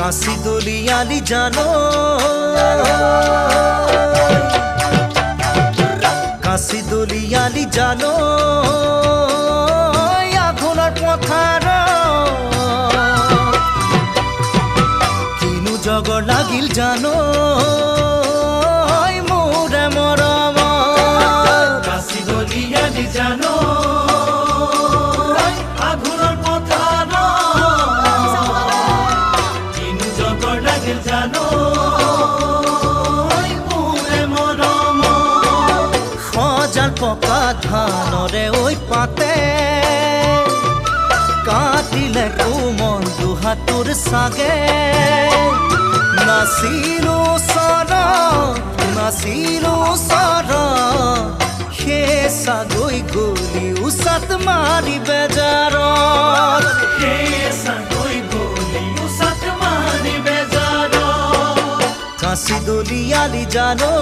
কাশি দলিয়ালি জানো কাশি দলিয়ালি জানো আঘোণৰ পথাৰ কিনো জগৰ লাগিল জানো মোৰে মৰম কাশি দলিয়ালি জানো আঘোণৰ পথাৰ কিনো জগৰ লাগিল জানো পকা ধানৰে ঐ পাতে কাটিলে কোমল দুহাটোৰ চাগে নাচিলো চৰ সেই চাগৈ গলি উচাত মাৰি বেজাৰত কাশি দলিয়ালি জানো